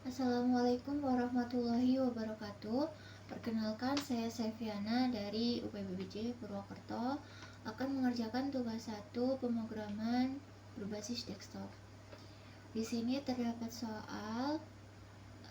Assalamualaikum warahmatullahi wabarakatuh. Perkenalkan, saya Seviana dari UPBBJ Purwokerto akan mengerjakan tugas 1 pemrograman berbasis desktop. Di sini terdapat soal.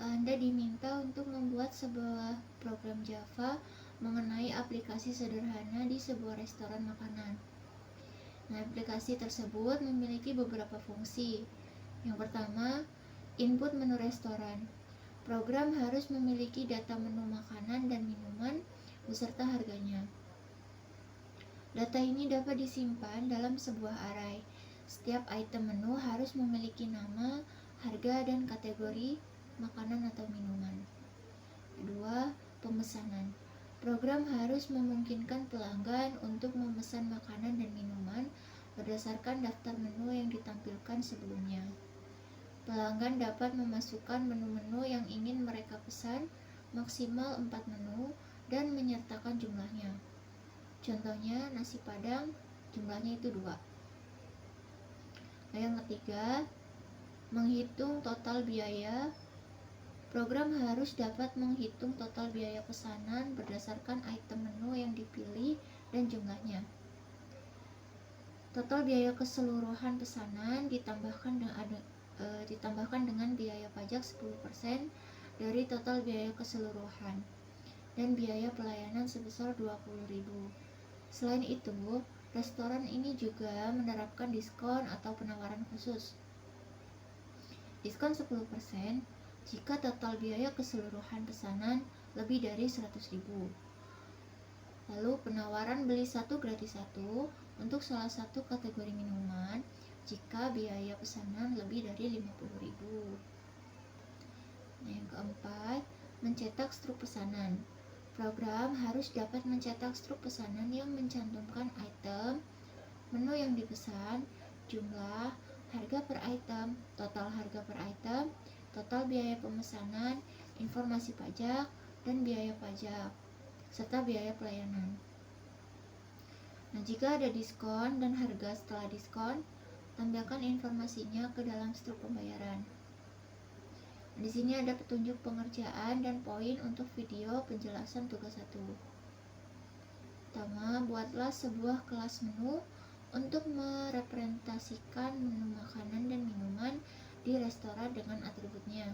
Anda diminta untuk membuat sebuah program Java mengenai aplikasi sederhana di sebuah restoran makanan. Nah, aplikasi tersebut memiliki beberapa fungsi. Yang pertama, input menu restoran. Program harus memiliki data menu makanan dan minuman beserta harganya. Data ini dapat disimpan dalam sebuah array. Setiap item menu harus memiliki nama, harga, dan kategori makanan atau minuman. Kedua, pemesanan. Program harus memungkinkan pelanggan untuk memesan makanan dan minuman berdasarkan daftar menu yang ditampilkan sebelumnya. Pelanggan dapat memasukkan menu-menu yang ingin mereka pesan, maksimal 4 menu, dan menyertakan jumlahnya. Contohnya, nasi padang, jumlahnya itu 2. Nah, yang ketiga, menghitung total biaya. Program harus dapat menghitung total biaya pesanan berdasarkan item menu yang dipilih dan jumlahnya. Total biaya keseluruhan pesanan ditambahkan dengan biaya pajak 10% dari total biaya keseluruhan dan biaya pelayanan sebesar 20.000. Selain itu, restoran ini juga menerapkan diskon atau penawaran khusus. Diskon 10% jika total biaya keseluruhan pesanan lebih dari 100.000. Lalu penawaran beli 1 gratis 1 untuk salah satu kategori minuman jika biaya pesanan lebih dari 50.000. Nah, yang keempat, mencetak struk pesanan. Program harus dapat mencetak struk pesanan yang mencantumkan item, menu yang dipesan, jumlah, harga per item, total harga per item, total biaya pemesanan, informasi pajak, dan biaya pajak, serta biaya pelayanan. Nah, jika ada diskon dan harga setelah diskon, tambahkan informasinya ke dalam struk pembayaran. Di sini ada petunjuk pengerjaan dan poin untuk video penjelasan tugas 1. Pertama, buatlah sebuah kelas menu untuk merepresentasikan menu makanan dan minuman di restoran dengan atributnya.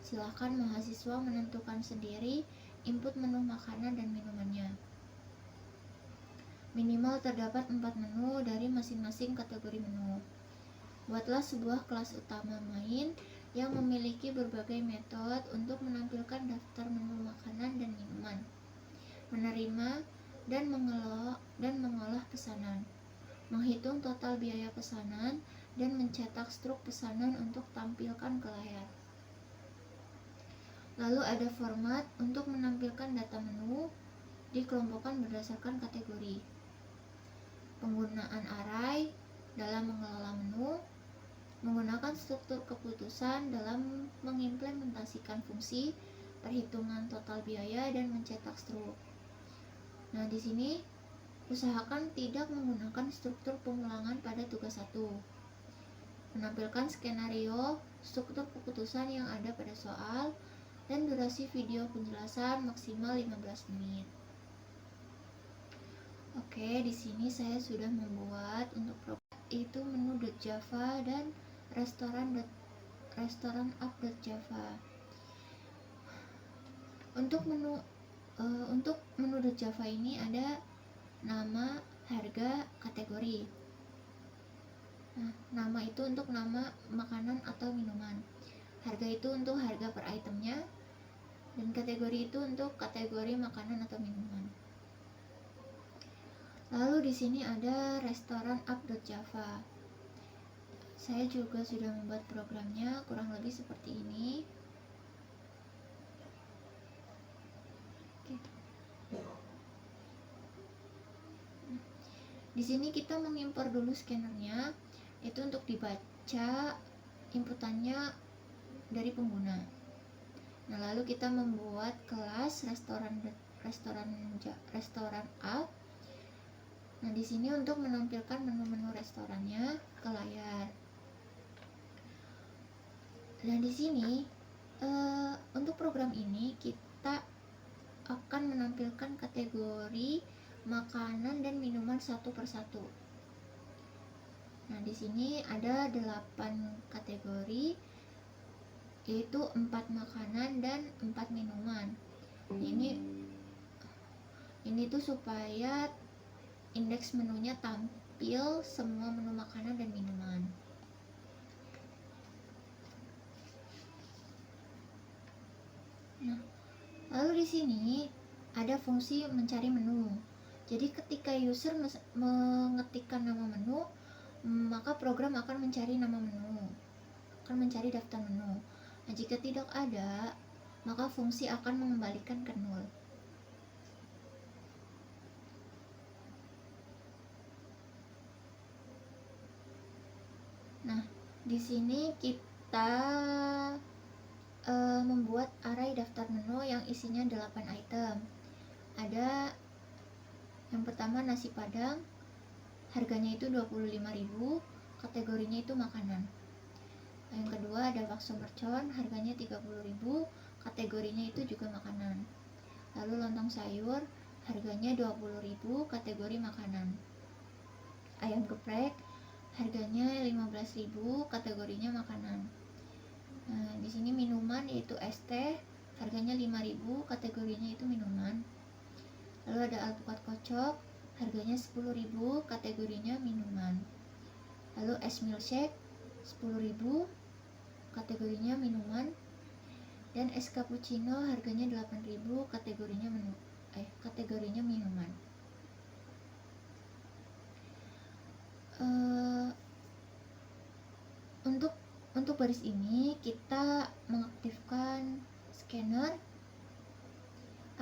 Silakan mahasiswa menentukan sendiri input menu makanan dan minumannya. Minimal terdapat 4 menu dari masing-masing kategori menu. Buatlah sebuah kelas utama main yang memiliki berbagai metode untuk menampilkan daftar menu makanan dan minuman, menerima dan mengolah pesanan, menghitung total biaya pesanan, dan mencetak struk pesanan untuk tampilkan ke layar. Lalu ada format untuk menampilkan data menu, dikelompokkan berdasarkan kategori. Penggunaan array dalam mengelola menu, menggunakan struktur keputusan dalam mengimplementasikan fungsi, perhitungan total biaya, dan mencetak struk. Nah, di sini usahakan tidak menggunakan struktur pengulangan pada tugas 1. Menampilkan skenario, struktur keputusan yang ada pada soal, dan durasi video penjelasan maksimal 15 menit. Oke, di sini saya sudah membuat untuk program itu menu.java dan restoran app.java. Untuk menu.java ini ada nama, harga, kategori. Nah, nama itu untuk nama makanan atau minuman. Harga itu untuk harga per itemnya, dan kategori itu untuk kategori makanan atau minuman. Lalu di sini ada restoran app.java. Saya juga sudah membuat programnya kurang lebih seperti ini. Oke. Di sini kita mengimpor dulu scannernya, itu untuk dibaca inputannya dari pengguna. Nah, lalu kita membuat kelas restoran app. Nah, di sini untuk menampilkan menu-menu restorannya ke layar. Dan di sini untuk program ini kita akan menampilkan kategori makanan dan minuman satu persatu. Nah, di sini ada 8 kategori, yaitu 4 makanan dan 4 minuman. Ini tuh supaya indeks menunya tampil semua menu makanan dan minuman. Nah, lalu di sini ada fungsi mencari menu. Jadi ketika user mengetikkan nama menu, maka program akan mencari nama menu, akan mencari daftar menu. Nah, jika tidak ada, maka fungsi akan mengembalikan ke 0. Nah, di sini kita membuat array daftar menu yang isinya 8 item. Ada yang pertama nasi padang, harganya itu 25.000, kategorinya itu makanan. Yang kedua ada bakso mercon, harganya 30.000, kategorinya itu juga makanan. Lalu lontong sayur, harganya 20.000, kategori makanan. Ayam geprek, harganya 15.000, kategorinya makanan. Nah, di sini minuman yaitu es teh, harganya 5.000, kategorinya itu minuman. Lalu ada alpukat kocok, harganya 10.000, kategorinya minuman. Lalu es milkshake 10.000, kategorinya minuman. Dan es cappuccino harganya 8.000, kategorinya minuman. Untuk baris ini kita mengaktifkan scanner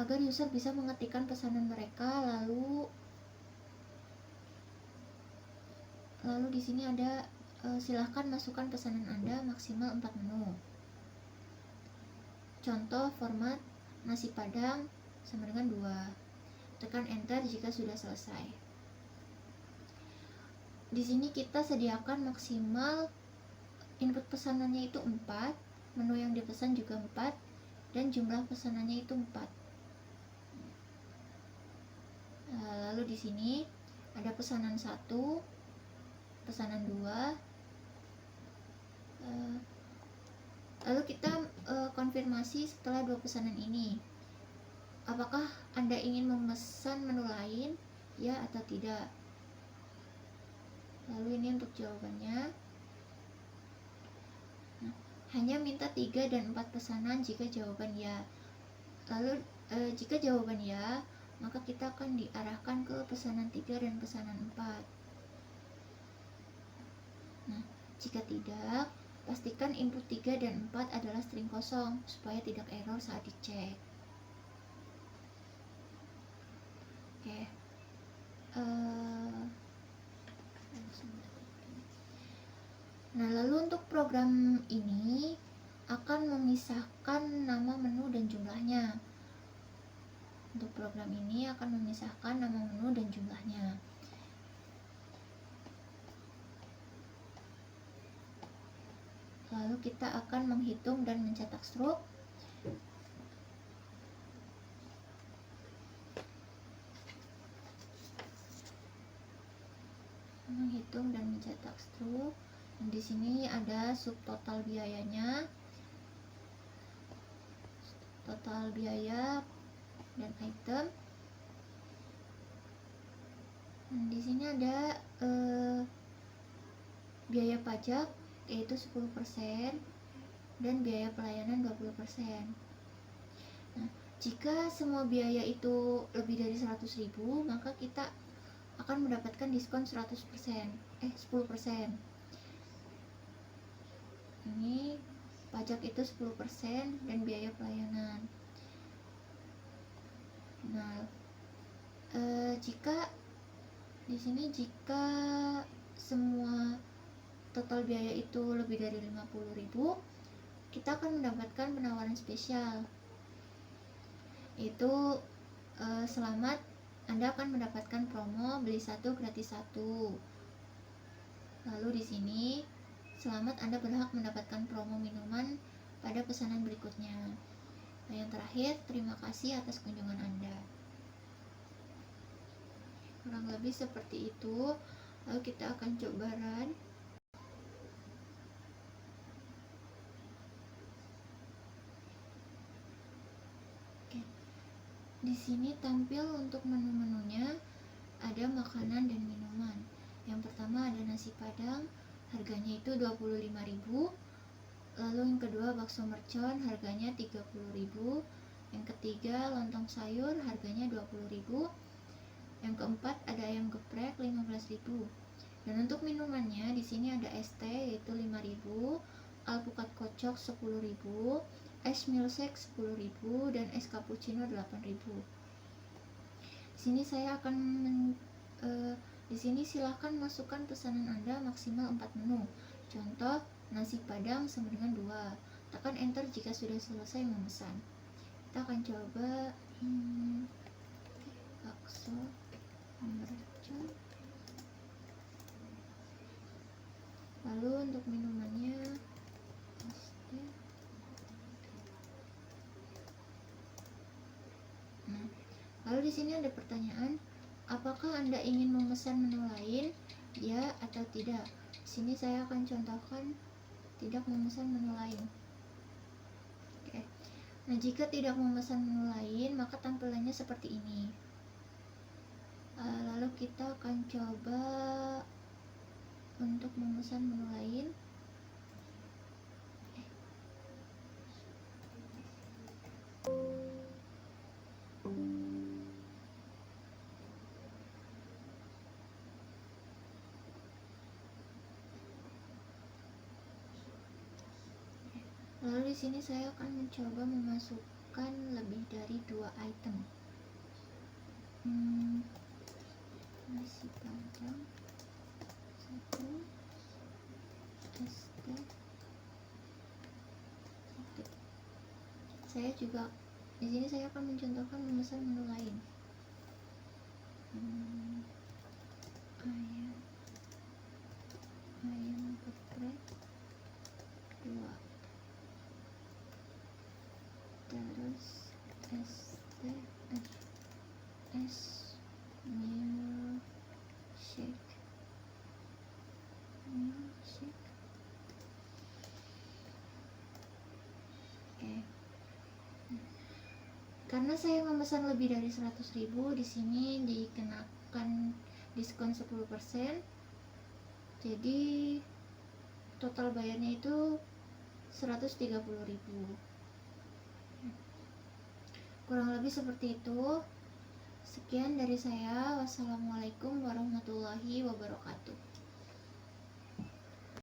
agar user bisa mengetikkan pesanan mereka. Lalu di sini ada silahkan masukkan pesanan Anda maksimal 4 menu. Contoh format nasi padang sama dengan 2. Tekan enter jika sudah selesai. Di sini kita sediakan maksimal input pesanannya itu 4, menu yang dipesan juga 4, dan jumlah pesanannya itu 4. Lalu di sini ada pesanan 1, pesanan 2. Lalu kita konfirmasi setelah 2 pesanan ini. Apakah Anda ingin memesan menu lain? Ya atau tidak? Lalu ini untuk jawabannya. Nah, hanya minta 3 dan 4 pesanan jika jawaban ya. Lalu jika jawaban ya, maka kita akan diarahkan ke pesanan 3 dan pesanan 4. Nah, jika tidak, pastikan input 3 dan 4 adalah string kosong supaya tidak error saat dicek. Oke. Nah, lalu untuk program ini akan memisahkan nama menu dan jumlahnya. Untuk program ini akan memisahkan nama menu dan jumlahnya. Lalu kita akan menghitung dan mencetak struk. Menghitung dan mencetak struk. Di sini ada subtotal biayanya, total biaya dan item. Di sini ada biaya pajak yaitu 10% dan biaya pelayanan 20%. Nah, jika semua biaya itu lebih dari 100.000, maka kita akan mendapatkan diskon 10%. Ini pajak itu 10% dan biaya pelayanan. Nah, jika di sini jika semua total biaya itu lebih dari 50.000, kita akan mendapatkan penawaran spesial. Itu selamat, Anda akan mendapatkan promo beli 1 gratis 1. Lalu di sini selamat, Anda berhak mendapatkan promo minuman pada pesanan berikutnya. Yang terakhir, terima kasih atas kunjungan Anda. Kurang lebih seperti itu. Lalu kita akan coba run. Oke. Di sini tampil untuk menu-menunya, ada makanan dan minuman. Yang pertama ada nasi padang, harganya itu 25.000. Lalu yang kedua bakso mercon, harganya 30.000. Yang ketiga lontong sayur, harganya 20.000. Yang keempat ada ayam geprek, 15.000. Dan untuk minumannya di sini ada es teh yaitu 5.000, alpukat kocok 10.000, es milkshake 10.000, dan es cappuccino 8.000. Di sini saya akan di sini silahkan masukkan pesanan Anda maksimal 4 menu. Contoh, nasi padang sama dengan 2. Tekan enter jika sudah selesai memesan. Kita akan coba bakso mercon. Lalu untuk minumannya es teh. Lalu di sini ada pertanyaan, apakah Anda ingin memesan menu lain? Ya atau tidak? Di sini saya akan contohkan tidak memesan menu lain. Oke. Nah, jika tidak memesan menu lain, maka tampilannya seperti ini. Lalu kita akan coba untuk memesan menu lain. Lalu di sini saya akan mencoba memasukkan lebih dari 2 item. Nasi padang 1, es teh 1. Saya juga di sini saya akan mencontohkan memesan menu lain. Ayam geprek 2. Terus es teh es milkshake. Oke. Karena saya memesan lebih dari 100.000, di sini dikenakan diskon 10%. Jadi total bayarnya itu 130.000. Kurang lebih seperti itu. Sekian dari saya. Wassalamualaikum warahmatullahi wabarakatuh.